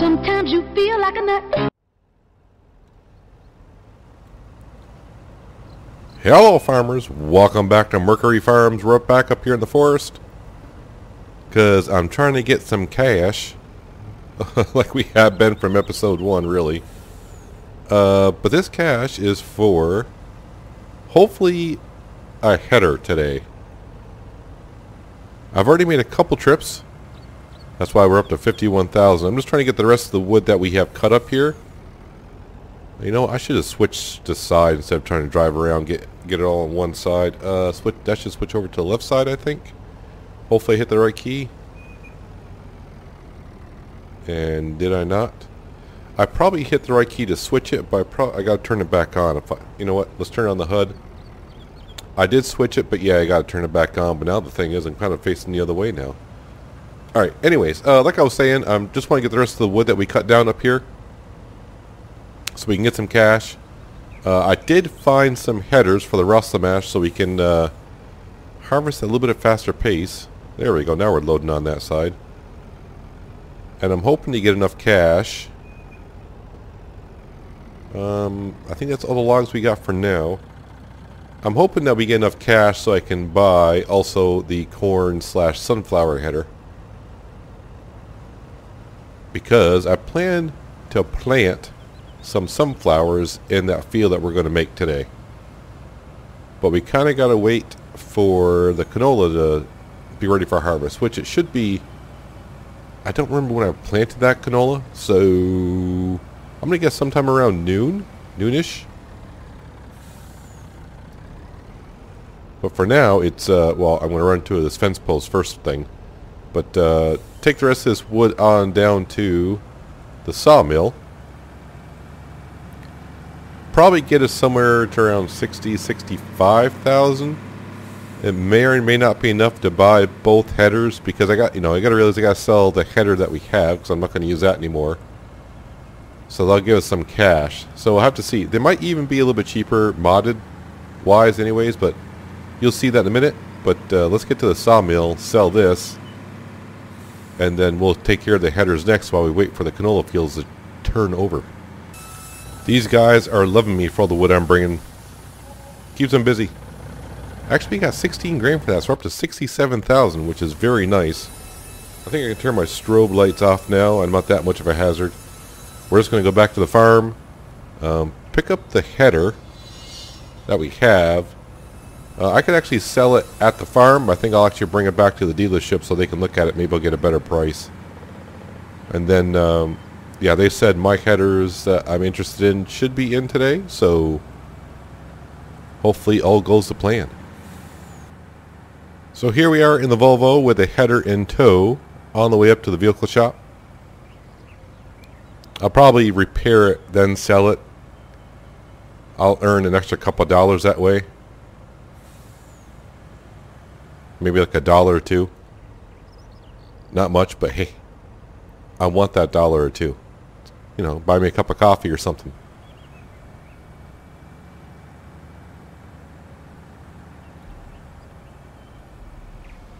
Sometimes you feel like a nut. Hello farmers, welcome back to Mercury Farms. We're back up here in the forest because I'm trying to get some cash like we have been from episode 1 really. But this cash is for hopefully a header today. I've already made a couple trips. That's why we're up to 51,000. I'm just trying to get the rest of the wood that we have cut up here. You know, I should have switched to side instead of trying to drive around, get it all on one side. That should switch over to the left side, I think. Hopefully I hit the right key. And did I not? I probably hit the right key to switch it, but I got to turn it back on. You know what? Let's turn on the HUD. I did switch it, but yeah, I got to turn it back on. But now the thing is, I'm kind of facing the other way now. Alright, anyways, like I was saying, I just want to get the rest of the wood that we cut down up here, so we can get some cash. I did find some headers for the Rust mash so we can harvest at a little bit of faster pace. There we go, now we're loading on that side. And I'm hoping to get enough cash. I think that's all the logs we got for now. I'm hoping that we get enough cash so I can buy also the corn/sunflower header. Because I plan to plant some sunflowers in that field that we're going to make today. But we kind of got to wait for the canola to be ready for harvest, which it should be. I don't remember when I planted that canola, so I'm going to guess sometime around noonish. But for now, it's, well, I'm going to run to this fence post first thing. But take the rest of this wood on down to the sawmill. Probably get us somewhere to around 65,000. It may or may not be enough to buy both headers because I got to realize I got to sell the header that we have because I'm not going to use that anymore. So they'll give us some cash. So we'll have to see. They might even be a little bit cheaper modded wise anyways, but you'll see that in a minute. But let's get to the sawmill, sell this, and then we'll take care of the headers next while we wait for the canola fields to turn over. These guys are loving me for all the wood I'm bringing. Keeps them busy. Actually, we got 16 grand for that, so we're up to 67,000, which is very nice. I think I can turn my strobe lights off now. I'm not that much of a hazard. We're just going to go back to the farm, pick up the header that we have. I could actually sell it at the farm. I think I'll actually bring it back to the dealership so they can look at it. Maybe I'll get a better price. And then, yeah, they said my headers that I'm interested in should be in today. So hopefully all goes to plan. So here we are in the Volvo with a header in tow on the way up to the vehicle shop. I'll probably repair it, then sell it. I'll earn an extra couple dollars that way. Maybe like $1 or $2. Not much, but hey, I want that $1 or $2. You know, buy me a cup of coffee or something.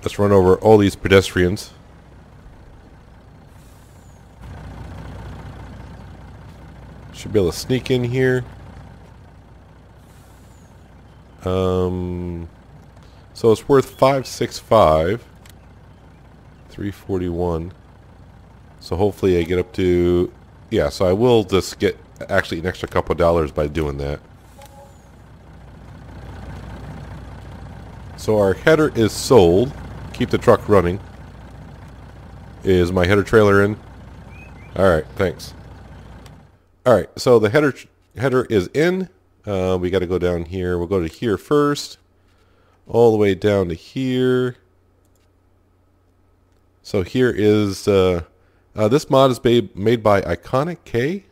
Let's run over all these pedestrians. Should be able to sneak in here. So it's worth 565, 341. So hopefully I get up to, yeah, so I will just get actually an extra couple dollars by doing that. So our header is sold. Keep the truck running. Is my header trailer in? Alright, thanks. Alright, so the header is in. We got to go down here. We'll go to here first. All the way down to here. So here is this mod is made by Iconic K,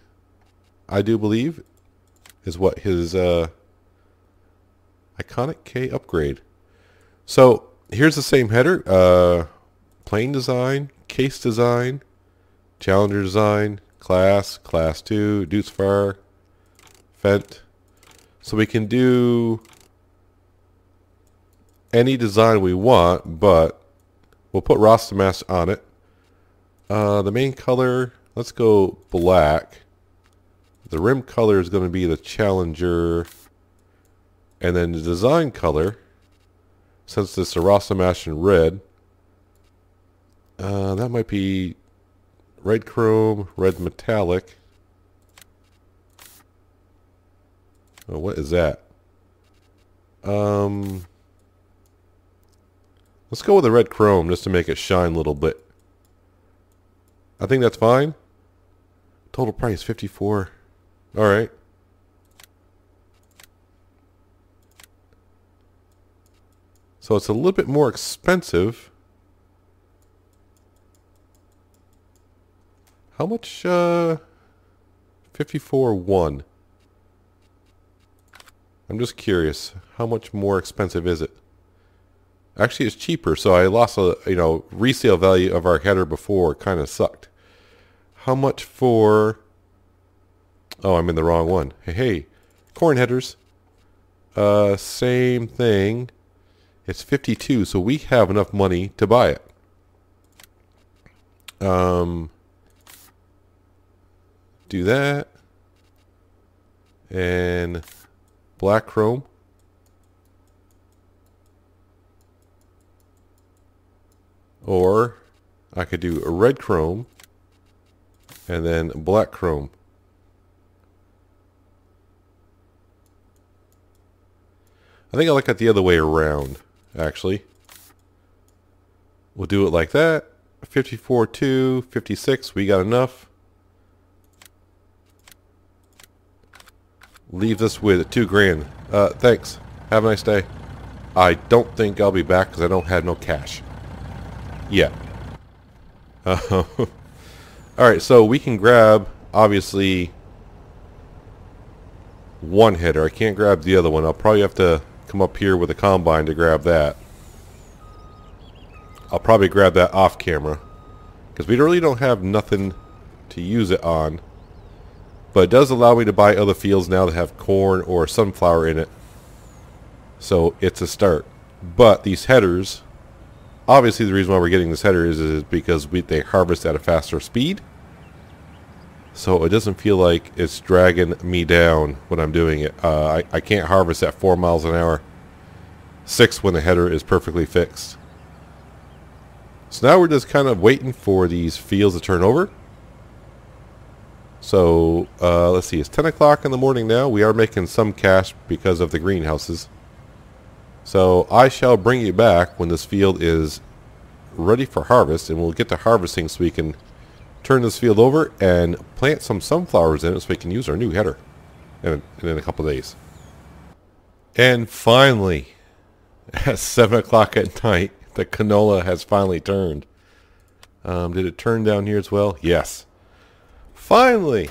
I do believe, is what his Iconic K upgrade. So here's the same header, plain design, case design, Challenger design, class 2, Deuce Fire, Fent. So we can do any design we want, but we'll put Rasta Mask on it. The main color, Let's go black. The rim color is going to be the Challenger. And then the design color, since it's a Rosamash in red, that might be red chrome, red metallic. Oh, what is that? Let's go with the red chrome just to make it shine a little bit. I think that's fine. Total price 54. All right. So it's a little bit more expensive. How much? 54.1. I'm just curious. How much more expensive is it? Actually, it's cheaper. So I lost a resale value of our header before. Kind of sucked. How much for? Oh, I'm in the wrong one. Hey, corn headers. Same thing. It's 52, so we have enough money to buy it. Do that. And black chrome. Or I could do a red chrome and then black chrome. I think I like it the other way around, actually. We'll do it like that. 54.2, 56, we got enough. Leave this with $2,000. Thanks. Have a nice day. I don't think I'll be back because I don't have no cash. Yeah. Alright, so we can grab, obviously, one header. I can't grab the other one. I'll probably have to come up here with a combine to grab that. I'll probably grab that off camera because we really don't have nothing to use it on. But it does allow me to buy other fields now that have corn or sunflower in it. So it's a start. But these headers, obviously the reason why we're getting this header is because they harvest at a faster speed. So it doesn't feel like it's dragging me down when I'm doing it. I can't harvest at 4 miles an hour. 6 when the header is perfectly fixed. So now we're just kind of waiting for these fields to turn over. So let's see, it's 10 o'clock in the morning now. We are making some cash because of the greenhouses. So I shall bring you back when this field is ready for harvest, and we'll get to harvesting so we can turn this field over and plant some sunflowers in it so we can use our new header in a couple of days. And finally, at 7 o'clock at night, the canola has finally turned. Did it turn down here as well? Yes. Finally!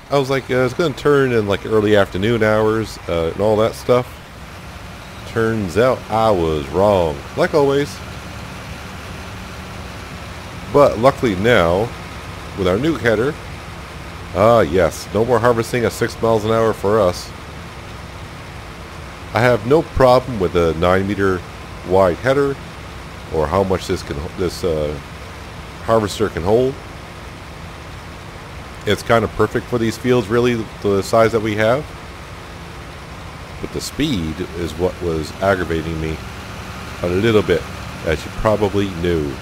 I was like, it's going to turn in like early afternoon hours and all that stuff. Turns out I was wrong, like always. But luckily now, with our new header, yes, no more harvesting at 6 miles an hour for us. I have no problem with a 9-meter wide header or how much this harvester can hold. It's kind of perfect for these fields, really, the size that we have. But the speed is what was aggravating me a little bit, as you probably knew.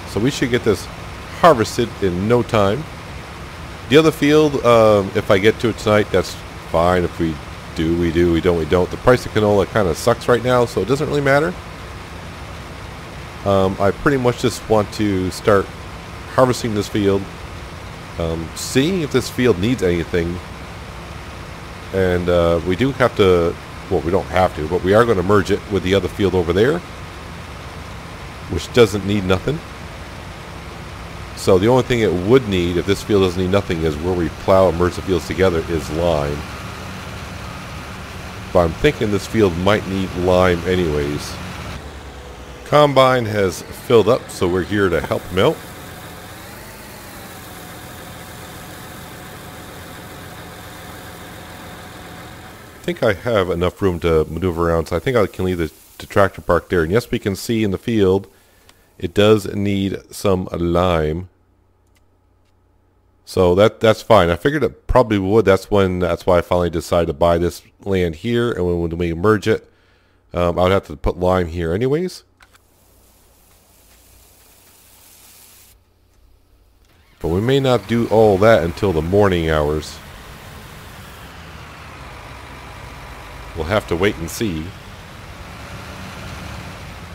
So we should get this harvested in no time. The other field, if I get to it tonight, that's fine. If we do, we do. We don't, we don't. The price of canola kind of sucks right now, so it doesn't really matter. I pretty much just want to start harvesting this field, seeing if this field needs anything. And we do have to, well, we don't have to, but we are going to merge it with the other field over there, which doesn't need nothing. So the only thing it would need, if this field doesn't need nothing, is where we plow and merge the fields together, is lime. But I'm thinking this field might need lime anyways. Combine has filled up, so we're here to help him out. I think I have enough room to maneuver around, so I think I can leave the tractor parked there. And yes, we can see in the field It does need some lime. So that's fine. I figured it probably would. That's why I finally decided to buy this land here. And when we merge it, I would have to put lime here anyways. But we may not do all that until the morning hours. We'll have to wait and see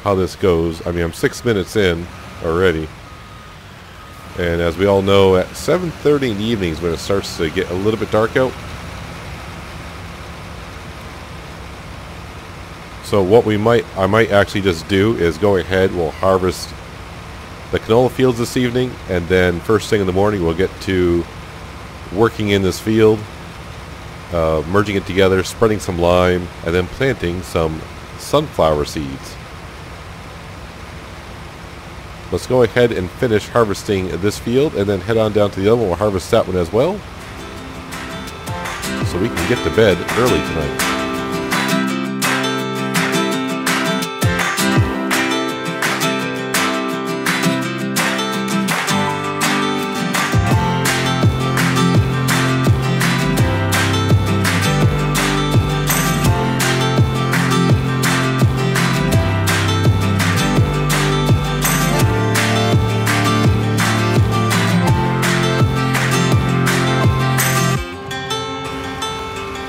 how this goes. I mean, I'm 6 minutes in already. And as we all know, at 7:30 in the evenings when it starts to get a little bit dark out. So what I might actually just do is go ahead, we'll harvest the canola fields this evening, and then first thing in the morning we'll get to working in this field, merging it together, spreading some lime, and then planting some sunflower seeds. Let's go ahead and finish harvesting this field and then head on down to the other one. We'll harvest that one as well, so we can get to bed early tonight.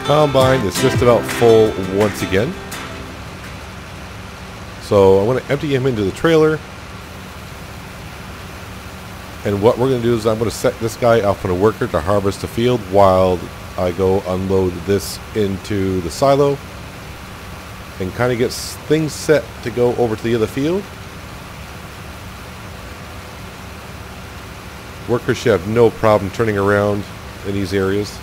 Combine is just about full once again. So I'm going to empty him into the trailer. And what we're going to do is I'm going to set this guy up on a worker to harvest the field while I go unload this into the silo and kind of get things set to go over to the other field. Workers should have no problem turning around in these areas.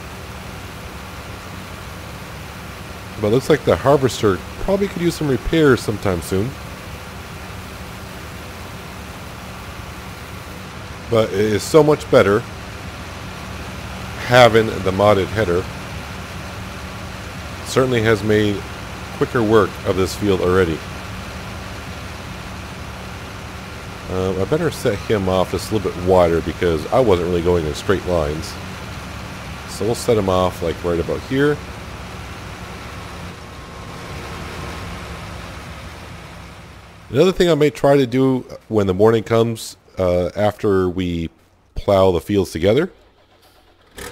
But it looks like the harvester probably could use some repairs sometime soon. But it is so much better having the modded header. Certainly has made quicker work of this field already. I better set him off just a little bit wider because I wasn't really going in straight lines. So we'll set him off like right about here. Another thing I may try to do when the morning comes, after we plow the fields together,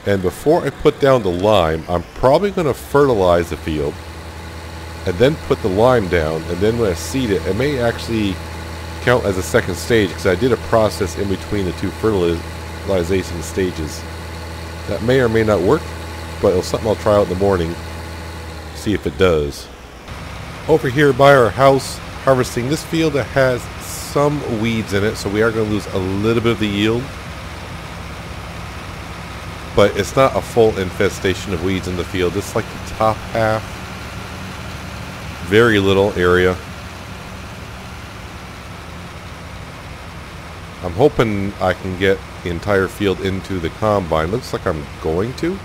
and before I put down the lime, I'm probably going to fertilize the field and then put the lime down, and then when I seed it, it may actually count as a second stage because I did a process in between the two fertilization stages. That may or may not work, but it's something I'll try out in the morning, see if it does. Over here by our house, harvesting this field that has some weeds in it, so we are going to lose a little bit of the yield, but it's not a full infestation of weeds in the field. It's like the top half, very little area. I'm hoping I can get the entire field into the combine. Looks like I'm going to,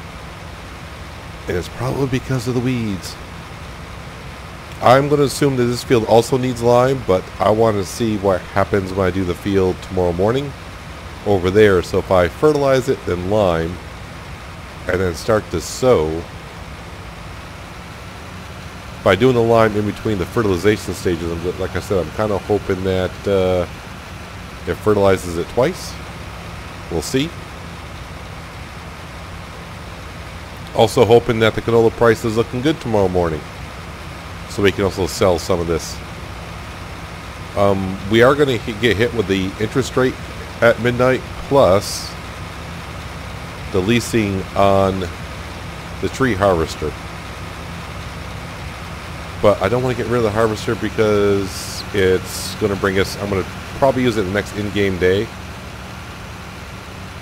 and it's probably because of the weeds. I'm going to assume that this field also needs lime, but I want to see what happens when I do the field tomorrow morning over there. So if I fertilize it, then lime, and then start to sow, by doing the lime in between the fertilization stages, like I said, I'm kind of hoping that it fertilizes it twice. We'll see. Also hoping that the canola price is looking good tomorrow morning, so we can also sell some of this. We are going to get hit with the interest rate at midnight, plus the leasing on the tree harvester. But I don't want to get rid of the harvester because it's going to bring us, I'm going to probably use it the next in-game day.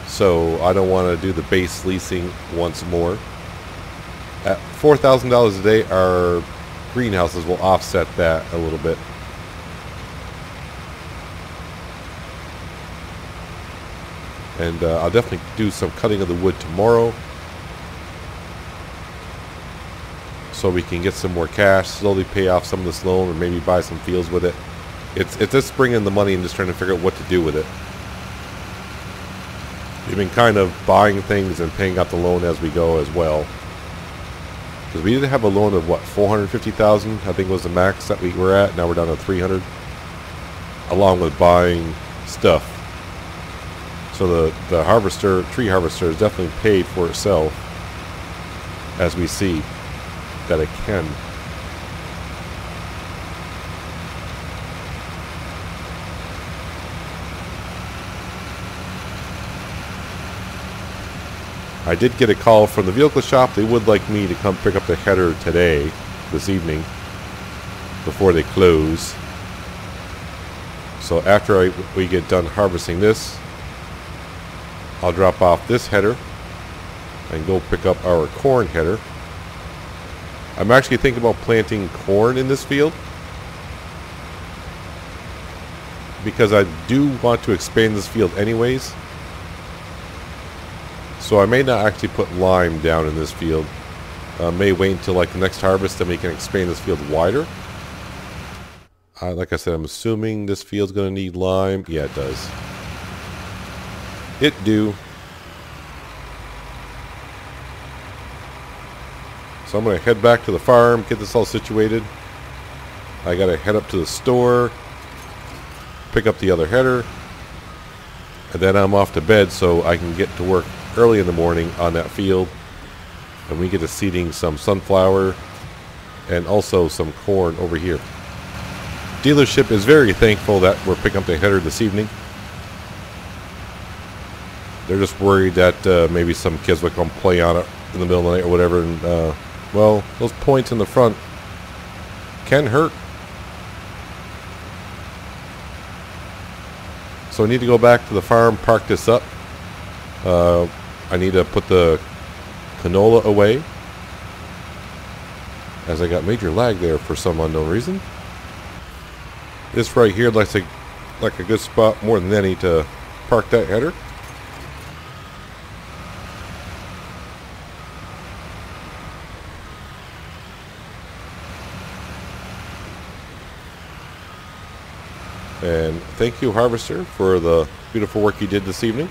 So I don't want to do the base leasing once more. At $4,000 a day, our greenhouses will offset that a little bit. And I'll definitely do some cutting of the wood tomorrow, so we can get some more cash, slowly pay off some of this loan, or maybe buy some fields with it. It's just bringing the money and just trying to figure out what to do with it. We've been kind of buying things and paying out the loan as we go as well. Because we did have a loan of what, 450,000? I think was the max that we were at. Now we're down to 300. Along with buying stuff. So the harvester, tree harvester, is definitely paid for itself, as we see that it can. I did get a call from the vehicle shop. They would like me to come pick up the header today, this evening, before they close. So after we get done harvesting this, I'll drop off this header and go pick up our corn header. I'm actually thinking about planting corn in this field because I do want to expand this field anyways. So I may not actually put lime down in this field. May wait until like the next harvest, then we can expand this field wider. Like I said, I'm assuming this field's going to need lime. Yeah, it does. It do. So I'm going to head back to the farm, get this all situated. I got to head up to the store, pick up the other header, and then I'm off to bed so I can get to work early in the morning on that field. And we get to seeding some sunflower and also some corn over here. Dealership is very thankful that we're picking up the header this evening. They're just worried that maybe some kids will come play on it in the middle of the night or whatever. And, well, those points in the front can hurt. So I need to go back to the farm, park this up. I need to put the canola away, as I got major lag there for some unknown reason. This right here looks like a good spot more than any to park that header. And thank you, Harvester, for the beautiful work you did this evening.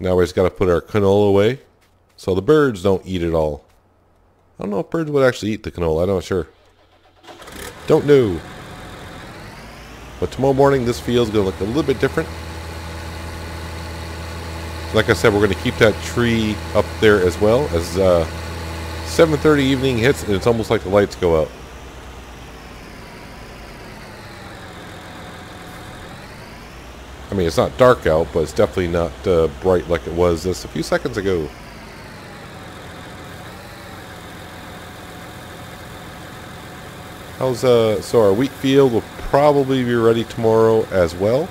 Now we just got to put our canola away so the birds don't eat it all. I don't know if birds would actually eat the canola. I'm not sure. Don't know. But tomorrow morning this field's going to look a little bit different. Like I said, we're going to keep that tree up there as well, as 7:30 evening hits and it's almost like the lights go out. I mean, it's not dark out, but it's definitely not bright like it was just a few seconds ago. So our wheat field will probably be ready tomorrow as well.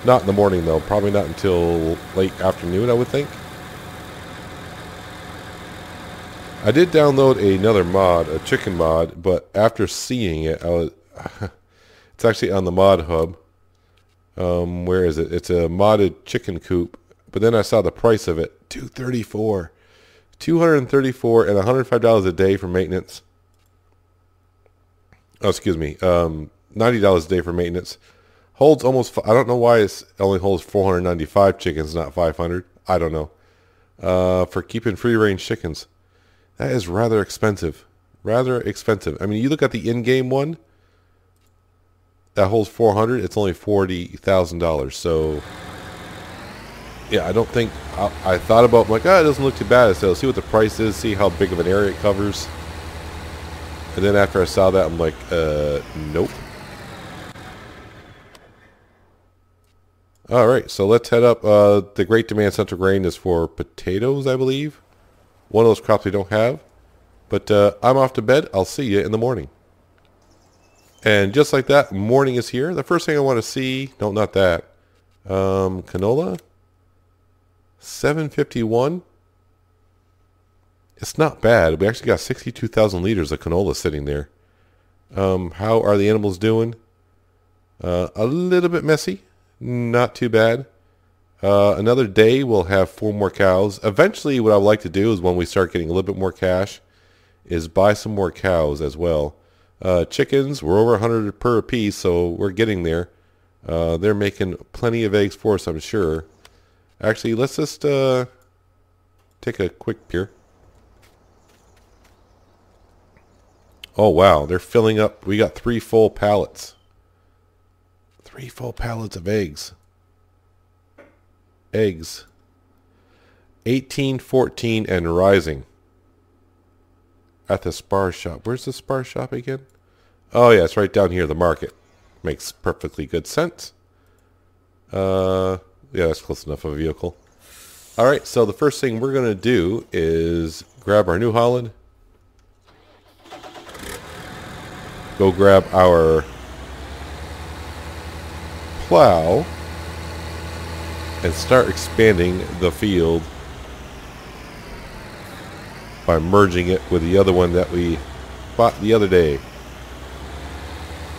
Not in the morning though, probably not until late afternoon, I would think. I did download another mod, a chicken mod, but after seeing it, it's actually on the mod hub. Where is it? It's a modded chicken coop, but then I saw the price of it, $234 and $105 a day for maintenance. Oh, excuse me, $90 a day for maintenance. Holds almost, I don't know why it only holds 495 chickens, not 500. I don't know. For keeping free range chickens. That is rather expensive. Rather expensive. I mean, you look at the in-game one, that holds 400, it's only $40,000. So, yeah, I don't think, I thought about, like, it doesn't look too bad. So, see what the price is, see how big of an area it covers. And then after I saw that, I'm like, nope. Alright, so let's head up. The Great Demand Central Grain is for potatoes, I believe. One of those crops we don't have. But I'm off to bed. I'll see you in the morning. And just like that, morning is here. The first thing I want to see, no, not that. Canola, 751. It's not bad. We actually got 62,000 liters of canola sitting there. How are the animals doing? A little bit messy. Not too bad. Another day we'll have 4 more cows. Eventually what I would like to do is when we start getting a little bit more cash is buy some more cows as well. Chickens, we're over 100 per piece, so we're getting there. They're making plenty of eggs for us, I'm sure. Actually, let's just take a quick peer. Oh wow, they're filling up. We got 3 full pallets. 3 full pallets of eggs. Eggs. 18, 14, and rising. At the spar shop. Where's the spar shop again? Oh yeah, it's right down here, the market. Makes perfectly good sense. Yeah, that's close enough of a vehicle. Alright, so the first thing we're going to do is grab our New Holland. Go grab our plow. And start expanding the field by merging it with the other one that we bought the other day.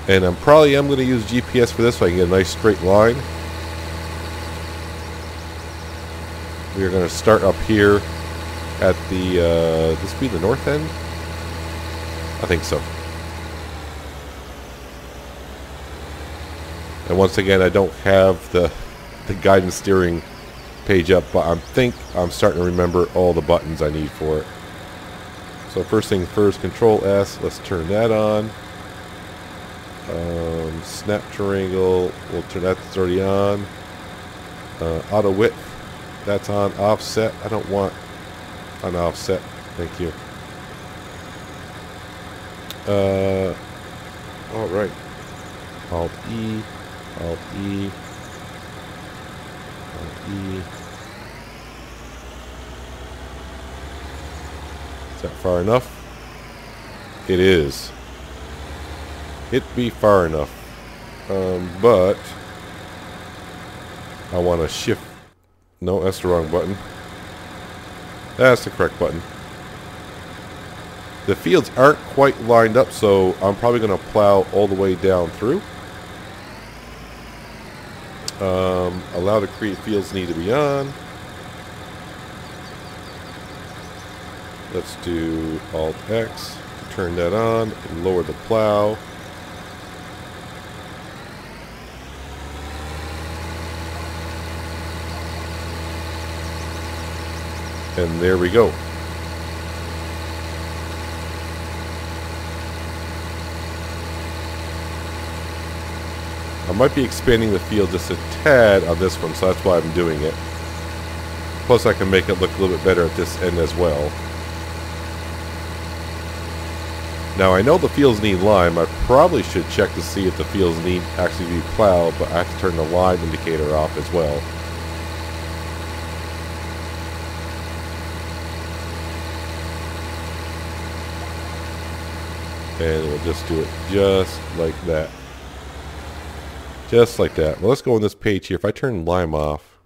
And I'm going to use GPS for this so I can get a nice straight line. We are going to start up here at the, this be the north end? I think so. And once again, I don't have the guidance steering page up, but I think I'm starting to remember all the buttons I need for it. So first thing first, Control S, let's turn that on. Snap triangle, we'll turn that's already on. Auto width, that's on. Offset, I don't want an offset, thank you. Alright. Alt E, Alt E. Is that far enough? It is. It be far enough. But I want to shift. No, that's the wrong button. That's the correct button. The fields aren't quite lined up, so I'm probably going to plow all the way down through. Allow to create fields need to be on. Let's do Alt X to turn that on and lower the plow. And there we go. I might be expanding the field just a tad on this one, so that's why I'm doing it. Plus I can make it look a little bit better at this end as well. Now I know the fields need lime. I probably should check to see if the fields need actually be plowed, but I have to turn the lime indicator off as well. And we'll just do it just like that. Just like that. Well, let's go on this page here. If I turn lime off,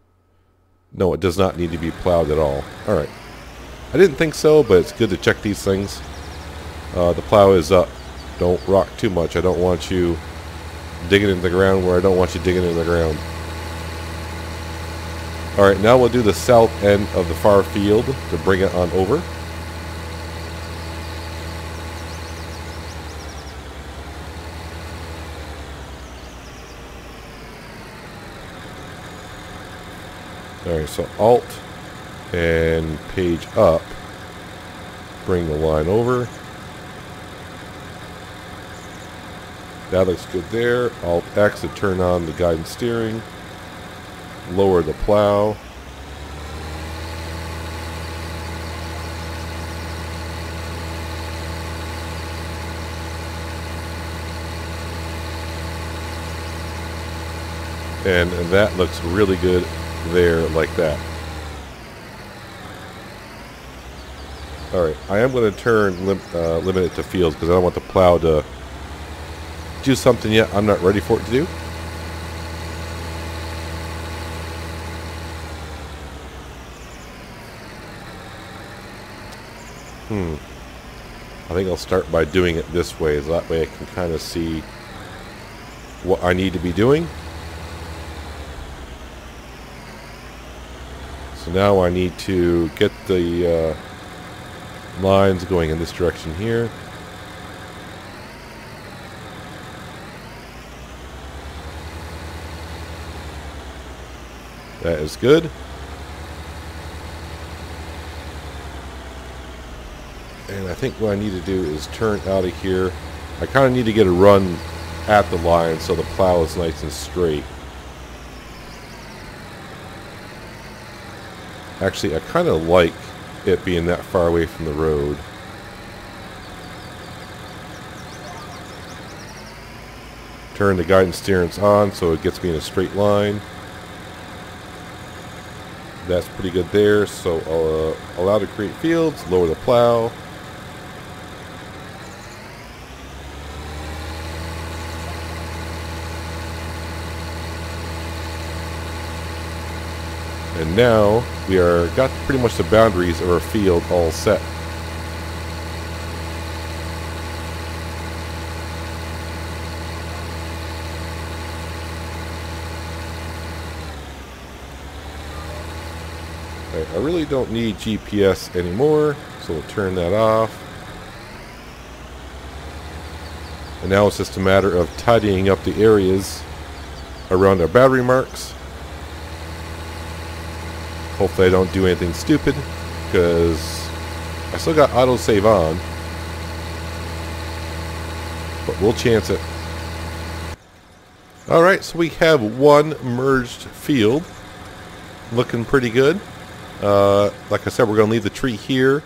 no, it does not need to be plowed at all. Alright. I didn't think so, but it's good to check these things. The plow is up. Don't rock too much. I don't want you digging into the ground where I don't want you digging into the ground. Alright, now we'll do the south end of the far field to bring it on over. Alright, so Alt and page up, bring the line over. That looks good there. Alt X to turn on the guidance steering. Lower the plow. And that looks really good there like that. Alright, I am going to turn limit it to fields because I don't want the plow to do something yet I'm not ready for it to do. I think I'll start by doing it this way, so that way I can kind of see what I need to be doing. So now I need to get the lines going in this direction here. That is good. And I think what I need to do is turn out of here. I kind of need to get a run at the line so the plow is nice and straight. Actually, I kind of like it being that far away from the road. Turn the guidance steerance on so it gets me in a straight line. That's pretty good there. So I'll allow to create fields, lower the plow. And now we are got pretty much the boundaries of our field all set. I really don't need GPS anymore, so we'll turn that off. And now it's just a matter of tidying up the areas around our battery marks. Hopefully I don't do anything stupid, because I still got autosave on. But we'll chance it. Alright, so we have one merged field. Looking pretty good. Like I said, we're going to leave the tree here.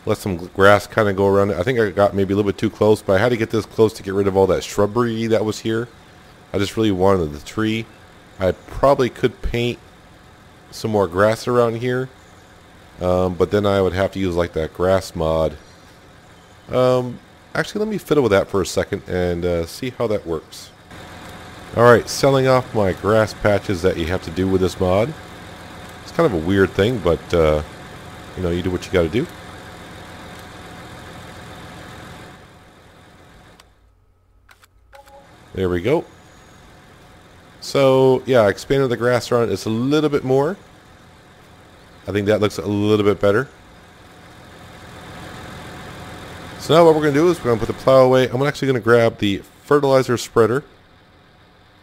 Let some grass kind of go around it. I think I got maybe a little bit too close, but I had to get this close to get rid of all that shrubbery that was here. I just really wanted the tree. I probably could paint some more grass around here, but then I would have to use like that grass mod. Actually, let me fiddle with that for a second and see how that works. Alright, selling off my grass patches that you have to do with this mod. It's kind of a weird thing, but you know, you do what you got to do. There we go. So yeah, I expanded the grass around it. It's a little bit more. I think that looks a little bit better. So now what we're going to do is we're going to put the plow away. I'm actually going to grab the fertilizer spreader.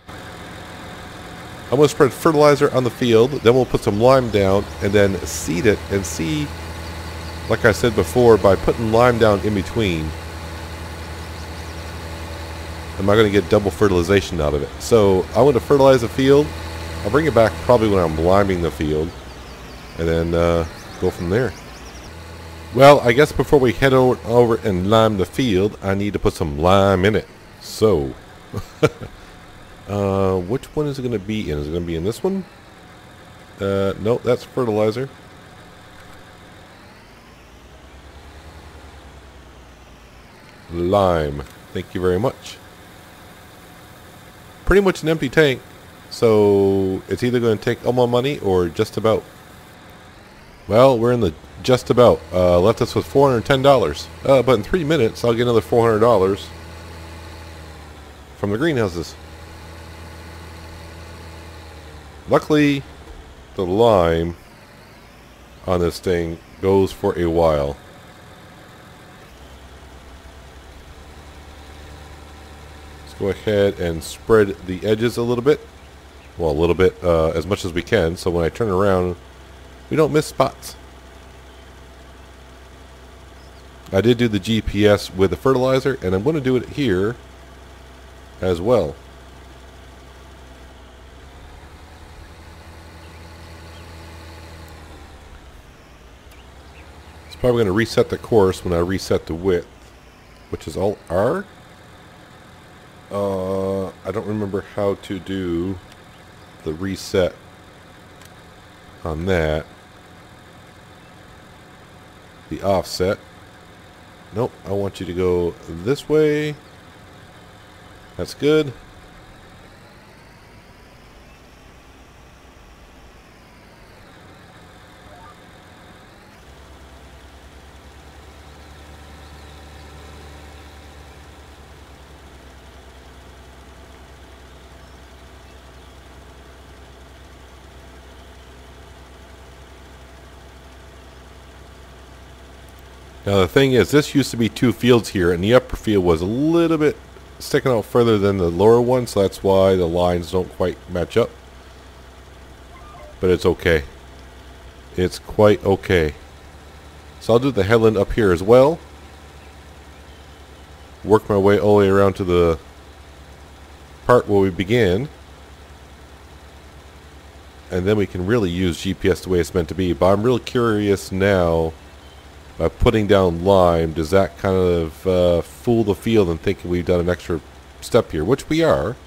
I'm going to spread fertilizer on the field. Then we'll put some lime down and then seed it and see, like I said before, by putting lime down in between, am I going to get double fertilization out of it? So I want to fertilize the field. I'll bring it back probably when I'm liming the field, and then go from there. Well, I guess before we head over and lime the field, I need to put some lime in it. So, which one is it going to be in? Is it going to be in this one? No, that's fertilizer. Lime. Thank you very much. Pretty much an empty tank, so it's either going to take all my money or just about. Well, we're in the just about. Left us with $410. But in 3 minutes, I'll get another $400 from the greenhouses. Luckily, the lime on this thing goes for a while. Go ahead and spread the edges a little bit. Well, a little bit, as much as we can, so when I turn around, we don't miss spots. I did do the GPS with the fertilizer, and I'm going to do it here as well. It's probably going to reset the course when I reset the width, which is all R. I don't remember how to do the reset on that. The offset. Nope, I want you to go this way. That's good. Now the thing is, this used to be 2 fields here, and the upper field was a little bit sticking out further than the lower one, so that's why the lines don't quite match up. But it's okay. It's quite okay. So I'll do the headland up here as well. Work my way all the way around to the part where we began. And then we can really use GPS the way it's meant to be. But I'm real curious now, by putting down lime, does that kind of fool the field and thinking we've done an extra step here, which we are.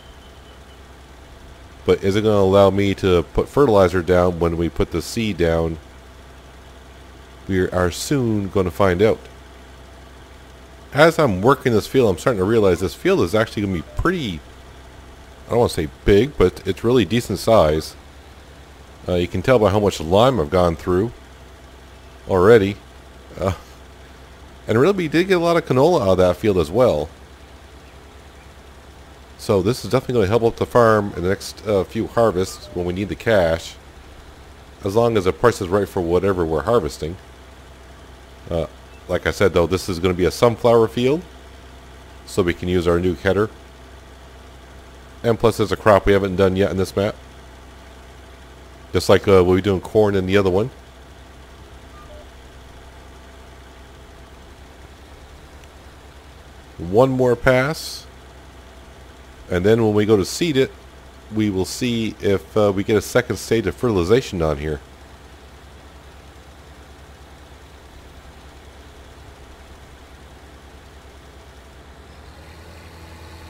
But is it going to allow me to put fertilizer down when we put the seed down? We are soon going to find out. As I'm working this field, I'm starting to realize this field is actually going to be pretty, I don't want to say big, but it's really decent size. You can tell by how much lime I've gone through already. And really, we did get a lot of canola out of that field as well. So this is definitely going to help out the farm in the next few harvests when we need the cash. As long as the price is right for whatever we're harvesting. Like I said though, this is going to be a sunflower field. So we can use our new header. And plus there's a crop we haven't done yet in this map. Just like we'll be doing corn in the other one. One more pass. And then when we go to seed it, we will see if we get a second stage of fertilization on here.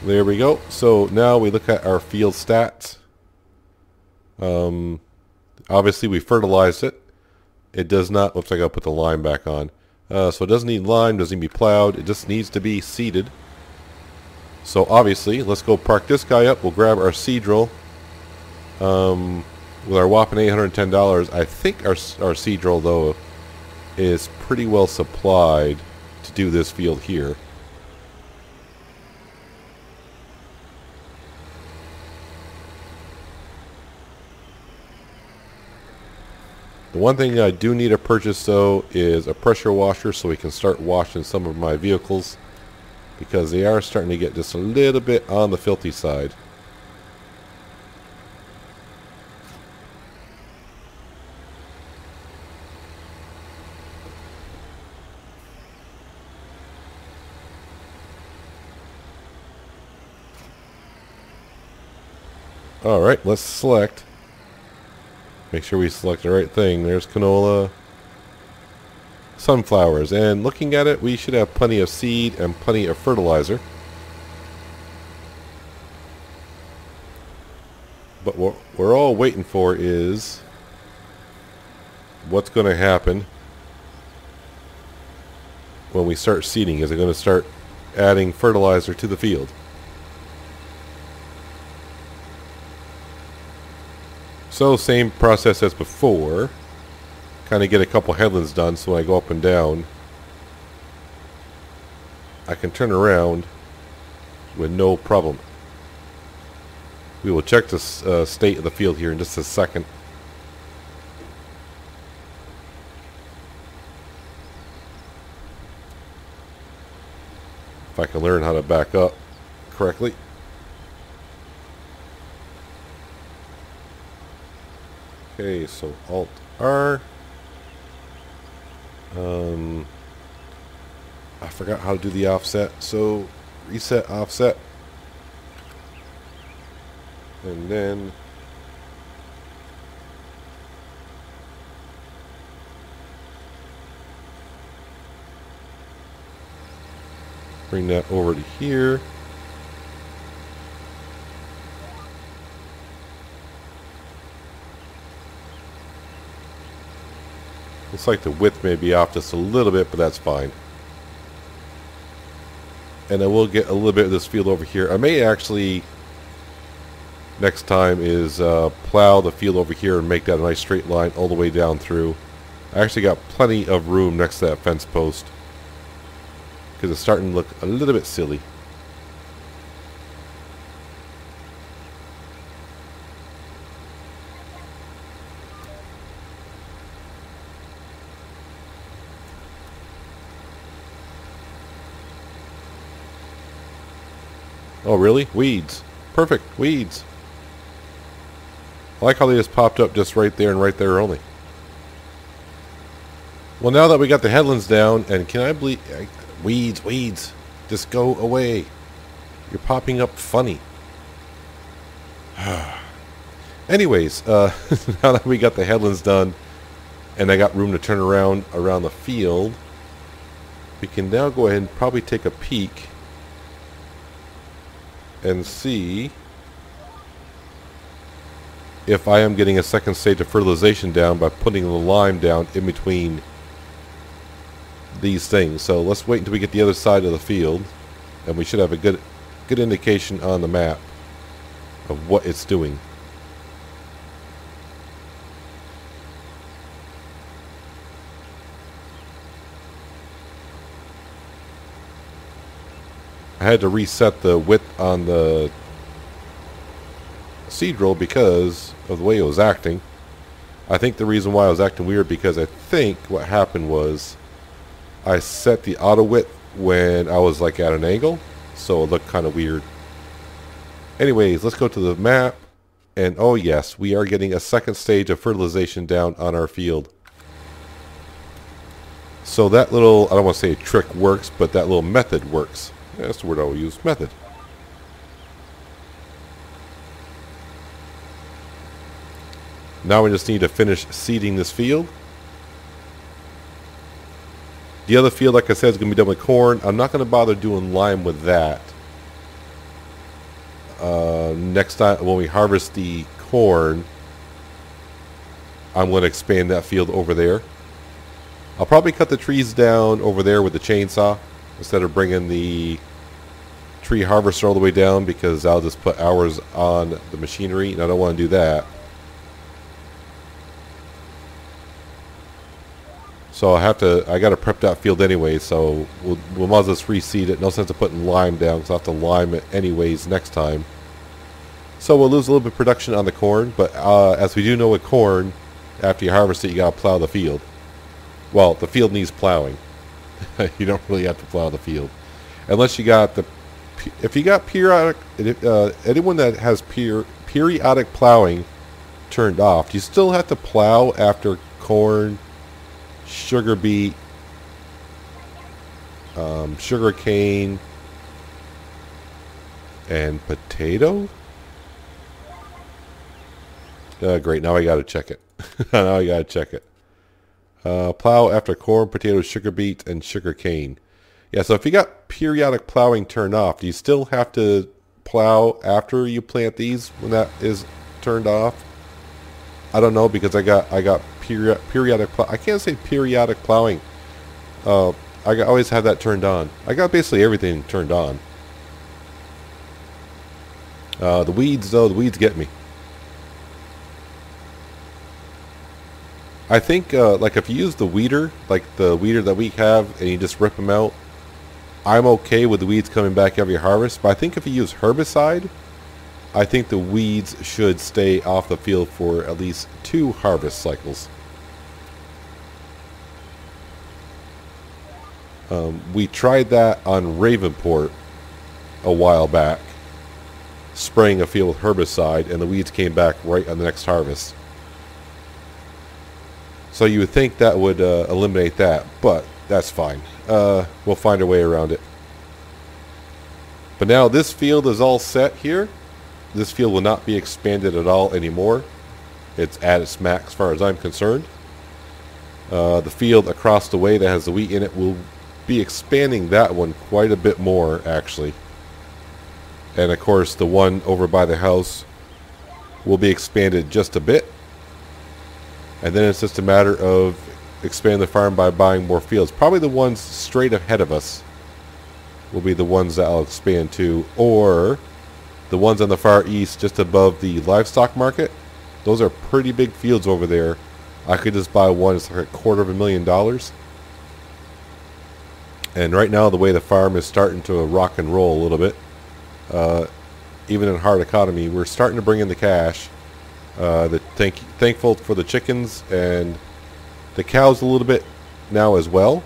There we go. So now we look at our field stats. Obviously we fertilized it. It does not, oops, I gotta put the lime back on. So it doesn't need lime, doesn't need to be plowed, it just needs to be seeded. So obviously, let's go park this guy up, we'll grab our seed drill. With our whopping $810, I think our seed drill though is pretty well supplied to do this field here. The one thing I do need to purchase though is a pressure washer so we can start washing some of my vehicles, because they are starting to get just a little bit on the filthy side. Alright, let's select. Make sure we select the right thing. There's canola, sunflowers, and looking at it, we should have plenty of seed and plenty of fertilizer. But what we're all waiting for is what's going to happen when we start seeding. Is it going to start adding fertilizer to the field? So same process as before. Kind of get a couple headlands done so when I go up and down I can turn around with no problem. We will check the state of the field here in just a second. If I can learn how to back up correctly. Okay, so Alt R. I forgot how to do the offset, so reset offset. And then bring that over to here. Looks like the width may be off just a little bit, but that's fine. And I will get a little bit of this field over here. I may actually, next time, is plow the field over here and make that a nice straight line all the way down through. I actually got plenty of room next to that fence post, because it's starting to look a little bit silly. Oh, really? Weeds. Perfect. Weeds. I like how they just popped up just right there and right there only. Well, now that we got the headlands down, and can I believe... Weeds, weeds. Just go away. You're popping up funny. Anyways, now that we got the headlands done, and I got room to turn around the field, we can now go ahead and probably take a peek and see if I am getting a second stage of fertilization down by putting the lime down in between these things. So let's wait until we get the other side of the field, and we should have a good indication on the map of what it's doing. I had to reset the width on the seed drill because of the way it was acting. I think the reason why I was acting weird because I think what happened was I set the auto width when I was like at an angle, so it looked kind of weird. Anyways, let's go to the map, and oh yes, we are getting a second stage of fertilization down on our field. So that little, I don't want to say trick works, but that little method works. That's the word I will use, method. Now we just need to finish seeding this field. The other field, like I said, is going to be done with corn. I'm not going to bother doing lime with that. Next time, when we harvest the corn, I'm going to expand that field over there. I'll probably cut the trees down over there with the chainsaw instead of bringing the tree harvester all the way down, because I'll just put hours on the machinery, and I don't want to do that. So I got to prep that field anyway, so we'll might as well just reseed it. No sense of putting lime down, because I'll have to lime it anyways next time. So we'll lose a little bit of production on the corn, but as we do know with corn, after you harvest it, you got to plow the field. Well, the field needs plowing. You don't really have to plow the field. Unless you got if you got periodic, anyone that has periodic plowing turned off, you still have to plow after corn, sugar beet, sugar cane, and potato. Great, now I gotta check it. Now I gotta check it. Plow after corn, potato, sugar beet, and sugar cane. Yeah, so if you got periodic plowing turned off, do you still have to plow after you plant these when that is turned off? I don't know, because I got periodic I can't say periodic plowing. I always have that turned on. I got basically everything turned on. The weeds, though, the weeds get me. I think, like, if you use the weeder, like the weeder that we have, and you just rip them out, I'm okay with the weeds coming back every harvest. But I think if you use herbicide, I think the weeds should stay off the field for at least 2 harvest cycles. We tried that on Ravenport a while back, spraying a field with herbicide, and the weeds came back right on the next harvest. So you would think that would eliminate that, but that's fine. We'll find a way around it. But now this field is all set here. This field will not be expanded at all anymore. It's at its max as far as I'm concerned. The field across the way that has the wheat in it will be expanding that one quite a bit more, actually. And of course the one over by the house will be expanded just a bit. And then it's just a matter of expanding the farm by buying more fields. Probably the ones straight ahead of us will be the ones that I'll expand to, or the ones on the far east just above the livestock market. Those are pretty big fields over there. I could just buy one. It's like $250,000. And right now, the way the farm is starting to rock and roll a little bit, even in a hard economy, we're starting to bring in the cash. Thankful for the chickens and the cows a little bit now as well.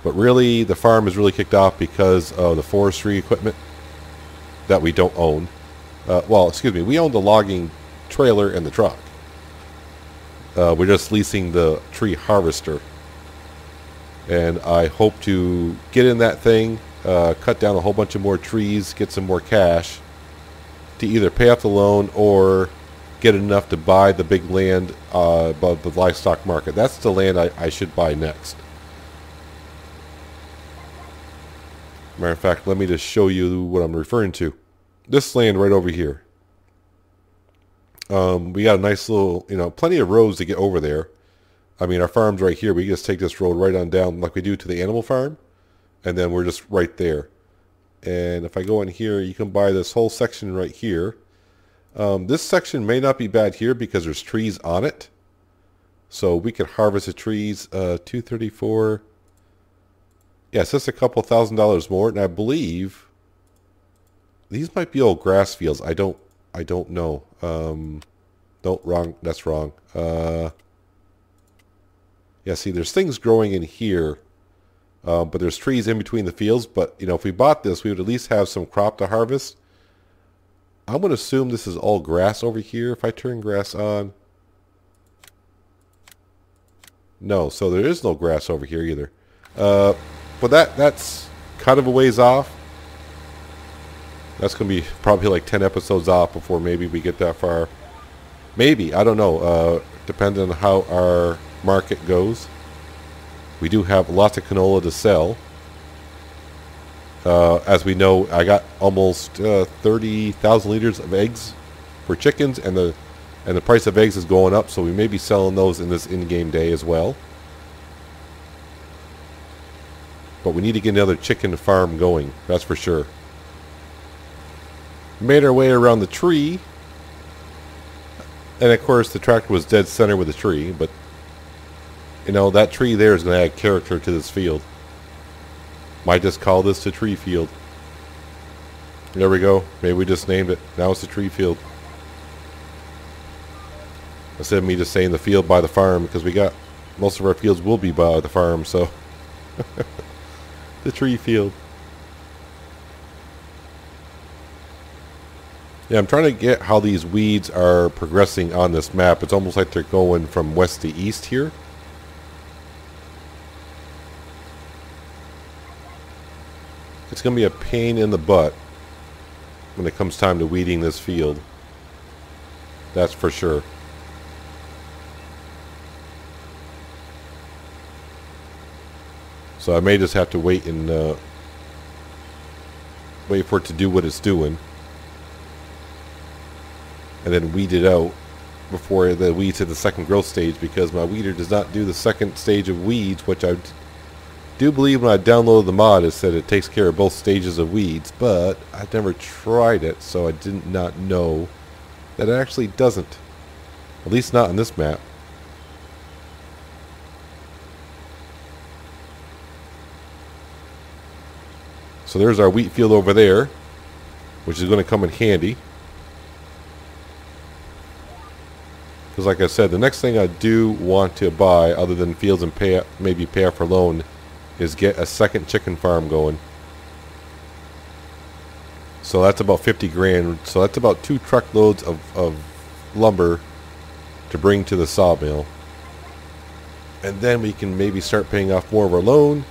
But really, the farm is really kicked off because of the forestry equipment that we don't own. Well, excuse me, we own the logging trailer and the truck. We're just leasing the tree harvester. And I hope to get in that thing, cut down a whole bunch of more trees, get some more cash to either pay off the loan or get enough to buy the big land above the livestock market. That's the land I should buy next. Matter of fact, let me just show you what I'm referring to. This land right over here. We got a nice little, plenty of roads to get over there. I mean, our farm's right here. We just take this road right on down like we do to the animal farm. And then we're just right there. And if I go in here, you can buy this whole section right here. This section may not be bad here because there's trees on it. So we could harvest the trees. 234. Yeah, it's just a couple $1,000s more. And I believe these might be old grass fields. I don't know. Wrong. That's wrong. Yeah, see, there's things growing in here, but there's trees in between the fields. But, if we bought this, we would at least have some crop to harvest. I'm going to assume this is all grass over here. If I turn grass on. No, so there is no grass over here either. But that's kind of a ways off. That's going to be probably like 10 episodes off before maybe we get that far. Maybe, I don't know. Depending on how our market goes. We do have lots of canola to sell. As we know, I got almost 30,000 liters of eggs for chickens, and the price of eggs is going up, so we may be selling those in this in-game day as well. But we need to get another chicken farm going, that's for sure. Made our way around the tree, and of course the tractor was dead center with the tree, but that tree there is going to add character to this field. Might just call this the tree field. There we go. Maybe we just named it. Now it's the tree field. Instead of me just saying the field by the farm, because we got most of our fields will be by the farm, so the tree field. Yeah, I'm trying to get how these weeds are progressing on this map. It's almost like they're going from west to east here. It's going to be a pain in the butt when it comes time to weeding this field. That's for sure. So I may just have to wait and wait for it to do what it's doing. And then weed it out before the weeds hit the second growth stage, because my weeder does not do the second stage of weeds, which I do believe when I downloaded the mod it said it takes care of both stages of weeds, but I've never tried it, so I did not know that it actually doesn't. At least not on this map. So there's our wheat field over there, which is going to come in handy. Because like I said, the next thing I do want to buy, other than fields and maybe pay off for loan, is get a second chicken farm going. So that's about 50 grand. So that's about 2 truckloads of lumber to bring to the sawmill. And then we can maybe start paying off more of our loan.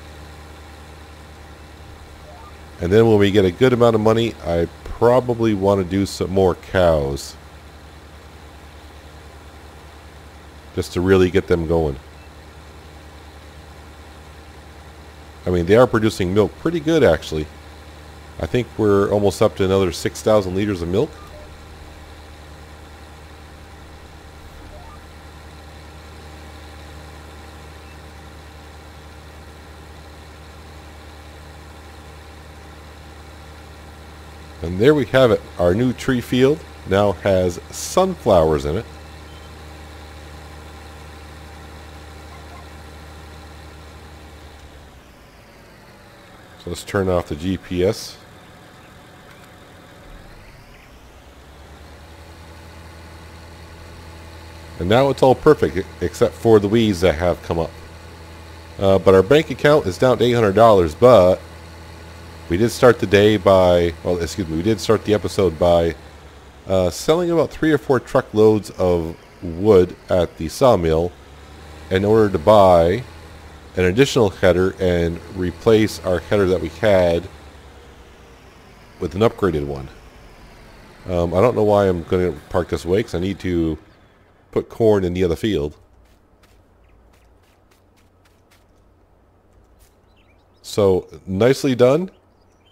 And then when we get a good amount of money, I probably want to do some more cows. Just to really get them going. I mean, they are producing milk pretty good, actually. I think we're almost up to another 6,000 liters of milk. And there we have it. Our new tree field now has sunflowers in it. So let's turn off the GPS. And now it's all perfect except for the weeds that have come up. But our bank account is down to $800, but we did start the day by, well, excuse me, we did start the episode by selling about 3 or 4 truckloads of wood at the sawmill in order to buy an additional header and replace our header that we had with an upgraded one. I don't know why I'm going to park this way, because I need to put corn in the other field. So, nicely done.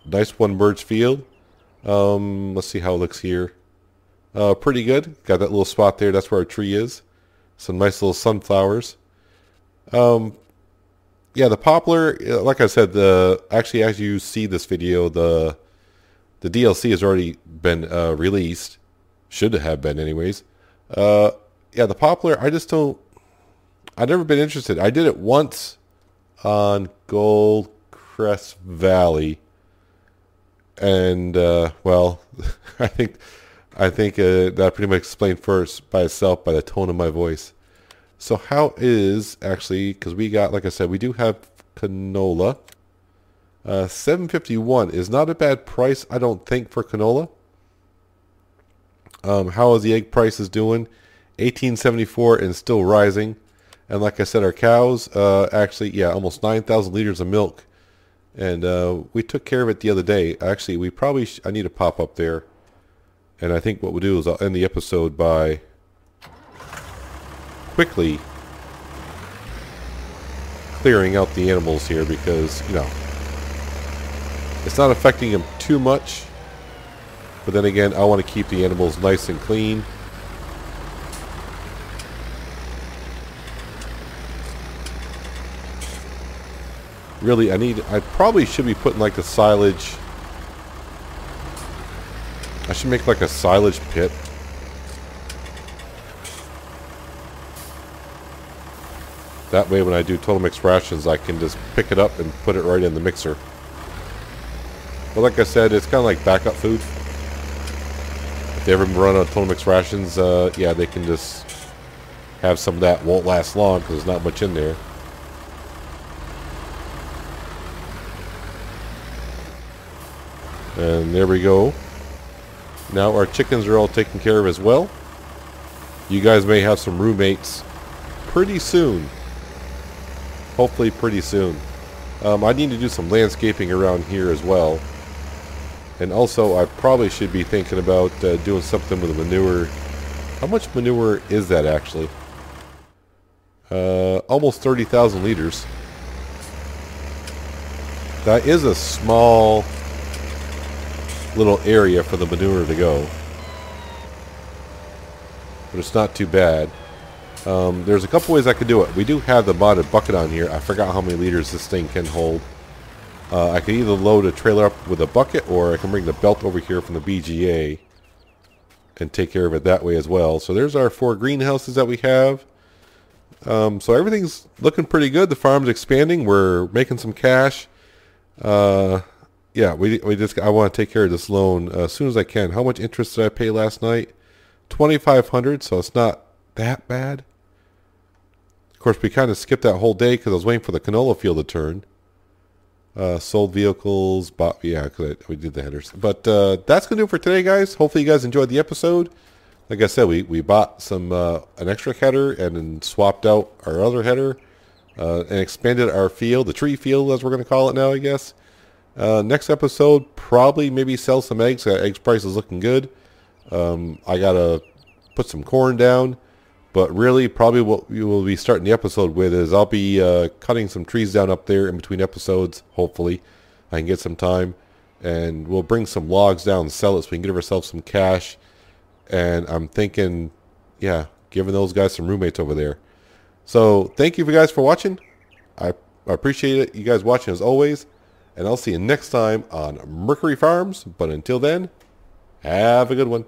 Nice one birch field. Let's see how it looks here. Pretty good. Got that little spot there. That's where our tree is. Some nice little sunflowers. Yeah, the poplar, like I said, actually as you see this video, the DLC has already been released. Should have been anyways. Yeah, the poplar, I've never been interested. I did it once on Gold Crest Valley. And, well, I think that pretty much explained first by itself by the tone of my voice. So how is, actually, because we got, like I said, we do have canola. $7.51 is not a bad price, I don't think, for canola. How is the egg prices doing? $18.74 and still rising. And like I said, our cows, actually, yeah, almost 9,000 liters of milk. And we took care of it the other day. Actually, we probably, I need to pop up there. And I think what we'll do is I'll end the episode by quickly clearing out the animals here, because, you know, it's not affecting them too much. But then again, I want to keep the animals nice and clean. Really, I probably should be putting like the silage. I should make like a silage pit. That way when I do total mix rations, I can just pick it up and put it right in the mixer. But like I said, it's kind of like backup food. If they ever run out of total mix rations, yeah, they can just have some of that. Won't last long because there's not much in there. And there we go. Now our chickens are all taken care of as well. You guys may have some roommates pretty soon. Hopefully pretty soon. I need to do some landscaping around here as well. And also I probably should be thinking about doing something with the manure. How much manure is that actually? Almost 30,000 liters. That is a small little area for the manure to go, but it's not too bad. There's a couple ways I could do it. We do have the modded bucket on here. I forgot how many liters this thing can hold. I could either load a trailer up with a bucket, or I can bring the belt over here from the BGA and take care of it that way as well. So there's our 4 greenhouses that we have. So everything's looking pretty good. The farm's expanding. We're making some cash. Yeah, I want to take care of this loan as soon as I can. How much interest did I pay last night? $2,500, so it's not that bad. Of course, we kind of skipped that whole day because I was waiting for the canola field to turn. Sold vehicles, bought, yeah, because we did the headers. But that's going to do it for today, guys. Hopefully you guys enjoyed the episode. Like I said, we bought some an extra header and then swapped out our other header and expanded our field, the tree field as we're going to call it now, I guess. Next episode, probably maybe sell some eggs. Eggs price is looking good. I gotta put some corn down, but really probably what we will be starting the episode with is I'll be cutting some trees down up there in between episodes. Hopefully I can get some time, and we'll bring some logs down and sell it so we can give ourselves some cash. And I'm thinking, yeah, giving those guys some roommates over there. So thank you guys for watching. I appreciate it, you guys watching as always. And I'll see you next time on Mercury Farms. But until then, have a good one.